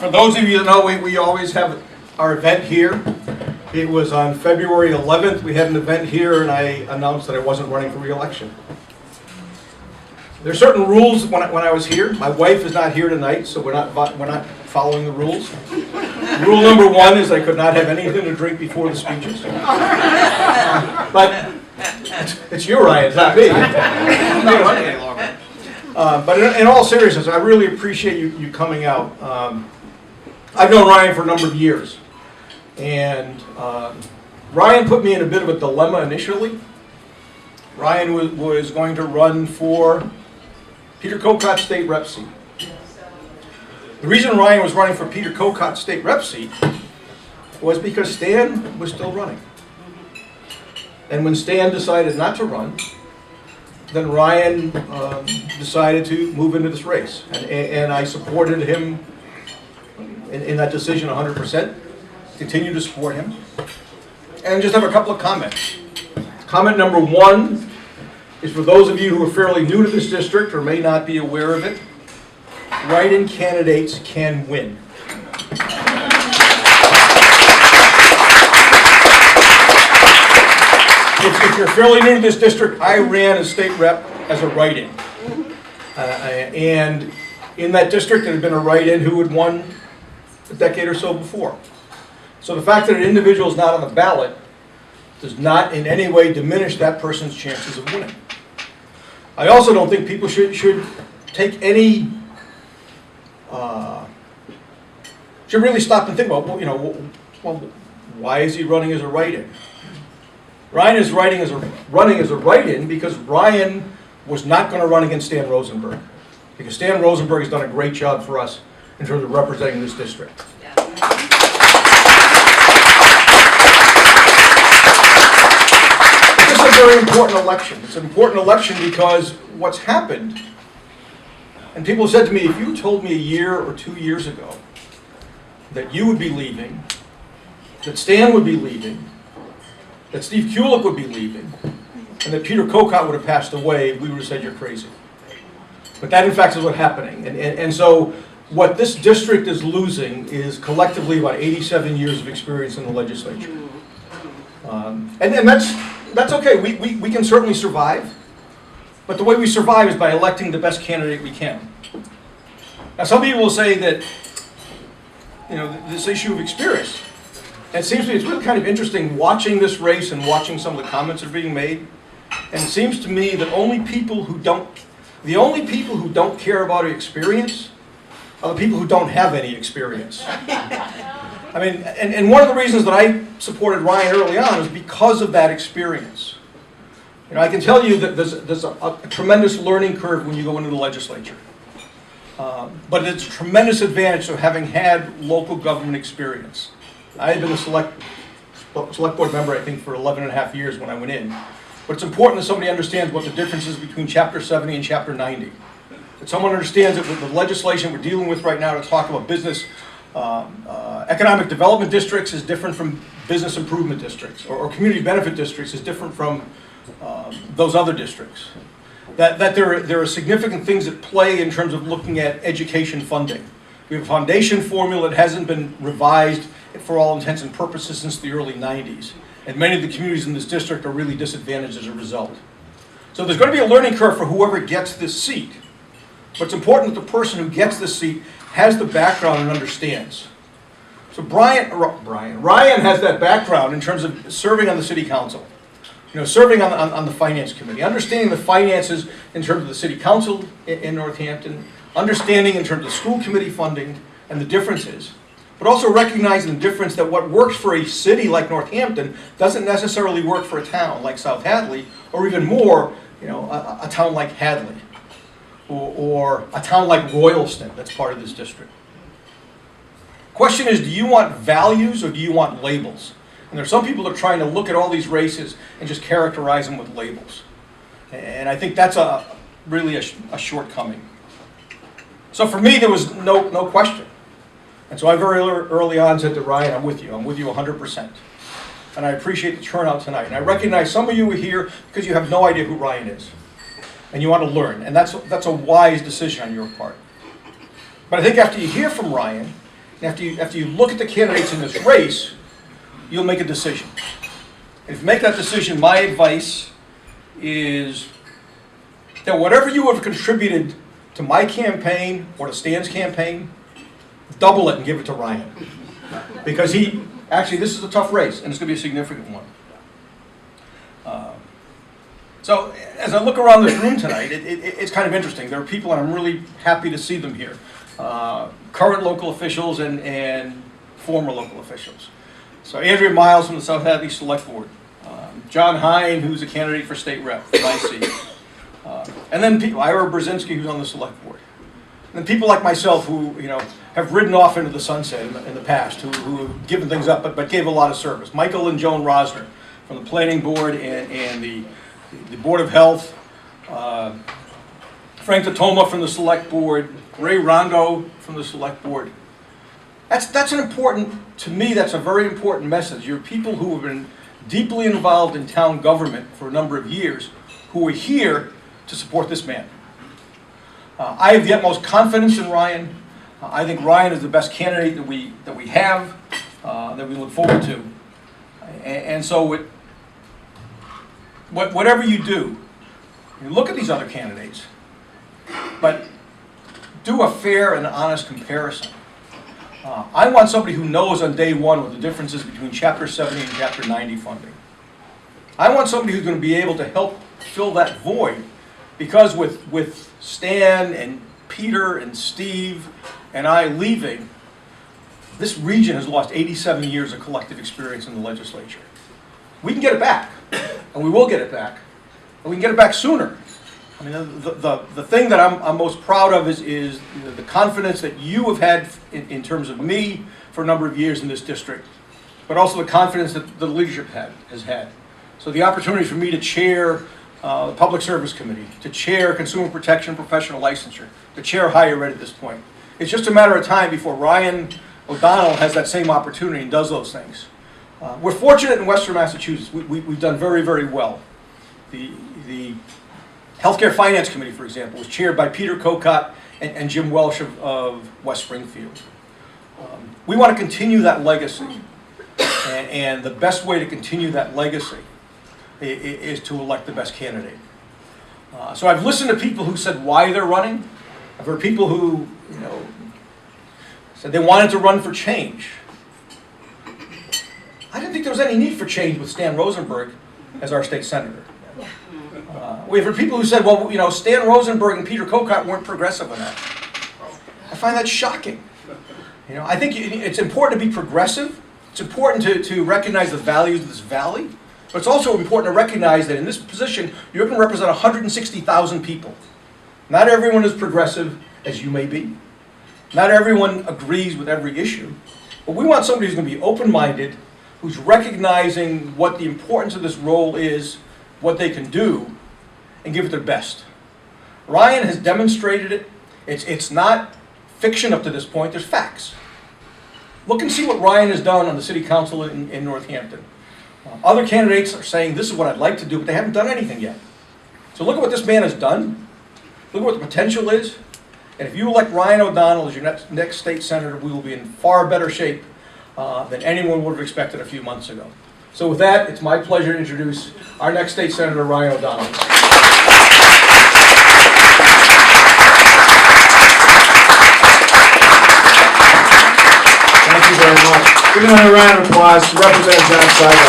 For those of you that know, we always have our event here. It was on February 11th. We had an event here, and I announced that I wasn't running for re-election. There are certain rules when I was here. My wife is not here tonight, so we're not following the rules. Rule number 1 is I could not have anything to drink before the speeches. But it's you, Ryan, it's not me. I'm not running any longer. But in all seriousness, I really appreciate you coming out. I've known Ryan for a number of years. And Ryan put me in a bit of a dilemma initially. Ryan was going to run for Peter Cocot's state rep seat. The reason Ryan was running for Peter Cocot's state rep seat was because Stan was still running. And when Stan decided not to run, then Ryan decided to move into this race. And I supported him in that decision 100%. Continue to support him. And just have a couple of comments. Comment number 1 is for those of you who are fairly new to this district or may not be aware of it. Write-in candidates can win. If you're fairly new to this district, I ran as state rep as a write-in. And in that district, there had been a write-in who had won a decade or so before. So the fact that an individual is not on the ballot does not in any way diminish that person's chances of winning. I also don't think people should take any, should really stop and think about, well, why is he running as a write-in? Ryan is running as a write-in because Ryan was not going to run against Stan Rosenberg. Because Stan Rosenberg has done a great job for us in terms of representing this district. This is a very important election. It's an important election because what's happened, and people have said to me, if you told me a year or 2 years ago that you would be leaving, that Stan would be leaving, that Steve Kulik would be leaving, and that Peter Cocot would have passed away, we would have said you're crazy. But that in fact is what's happening. And so what this district is losing is collectively about 87 years of experience in the legislature. And that's okay. We can certainly survive. But the way we survive is by electing the best candidate we can. Now some people will say that, this issue of experience, and it seems to me it's really kind of interesting watching this race and watching some of the comments that are being made. And it seems to me that the only people who don't care about experience are the people who don't have any experience. I mean, and one of the reasons that I supported Ryan early on is because of that experience. I can tell you that there's a tremendous learning curve when you go into the legislature. But it's a tremendous advantage of having had local government experience. I had been a select board member, I think, for 11 and a half years when I went in. But it's important that somebody understands what the difference is between Chapter 70 and Chapter 90. That someone understands that with the legislation we're dealing with right now to talk about business, economic development districts is different from business improvement districts, or community benefit districts is different from those other districts. That there are significant things at play in terms of looking at education funding. We have a foundation formula that hasn't been revised for all intents and purposes since the early 90s. And many of the communities in this district are really disadvantaged as a result. So there's going to be a learning curve for whoever gets this seat. But it's important that the person who gets this seat has the background and understands. So Ryan has that background in terms of serving on the city council. Serving on the finance committee, understanding the finances in terms of the city council in Northampton, understanding in terms of school committee funding and the differences, but also recognizing the difference that what works for a city like Northampton doesn't necessarily work for a town like South Hadley, or even more, a town like Hadley, or a town like Royalston that's part of this district. Question is, do you want values or do you want labels? And there are some people that are trying to look at all these races and just characterize them with labels. And I think that's really a shortcoming. So for me, there was no question. And so I very early on said to Ryan, I'm with you 100%. And I appreciate the turnout tonight. And I recognize some of you are here because you have no idea who Ryan is. And you want to learn. And that's a wise decision on your part. But I think after you hear from Ryan, and after you look at the candidates in this race, you'll make a decision. And if you make that decision, my advice is that whatever you have contributed to my campaign or to Stan's campaign, double it and give it to Ryan. Because actually this is a tough race, and it's going to be a significant one. So as I look around this room tonight, it's kind of interesting. There are people, and I'm really happy to see them here. Current local officials and former local officials. So Andrea Miles from the South Hadley Select Board. John Hine, who's a candidate for state rep from IC. And then people, Ira Brzezinski, who's on the Select Board. And then people like myself who have ridden off into the sunset in the past, who have given things up but gave a lot of service. Michael and Joan Rosner from the Planning Board and the Board of Health. Frank Tatoma from the Select Board. Ray Rondo from the Select Board. That's an important, to me, that's a very important message. You're people who have been deeply involved in town government for a number of years, who are here to support this man. I have the utmost confidence in Ryan. I think Ryan is the best candidate that we have, that we look forward to. And so whatever you do, you look at these other candidates, but do a fair and honest comparison. I want somebody who knows on day one what the difference is between Chapter 70 and Chapter 90 funding. I want somebody who's going to be able to help fill that void, because with Stan and Peter and Steve and I leaving, this region has lost 87 years of collective experience in the legislature. We can get it back, and we will get it back, and we can get it back sooner. I mean, the thing that I'm most proud of is the confidence that you have had in terms of me for a number of years in this district, but also the confidence that the leadership has had. So the opportunity for me to chair the Public Service Committee, to chair Consumer Protection and Professional Licensure, to chair Higher Ed at this point. It's just a matter of time before Ryan O'Donnell has that same opportunity and does those things. We're fortunate in Western Massachusetts. We've done very, very well. The Healthcare Finance Committee, for example, was chaired by Peter Kokott and Jim Welsh of West Springfield. We want to continue that legacy, and the best way to continue that legacy is to elect the best candidate. So I've listened to people who said why they're running. I've heard people who said they wanted to run for change. I didn't think there was any need for change with Stan Rosenberg as our state senator. We've heard people who said, well, Stan Rosenberg and Peter Kokott weren't progressive enough. I find that shocking. I think it's important to be progressive. It's important to recognize the values of this valley. But it's also important to recognize that in this position, you're going to represent 160,000 people. Not everyone is progressive as you may be. Not everyone agrees with every issue. But we want somebody who's going to be open-minded, who's recognizing what the importance of this role is, what they can do, and give it their best. Ryan has demonstrated it. It's not fiction up to this point. There's facts. Look and see what Ryan has done on the city council in Northampton. Other candidates are saying this is what I'd like to do, but they haven't done anything yet. So look at what this man has done. Look at what the potential is. And if you elect Ryan O'Donnell as your next state senator, we will be in far better shape than anyone would have expected a few months ago. So with that, it's my pleasure to introduce our next state senator, Ryan O'Donnell. Thank you very much. Give another round of applause to Representative John Scibak.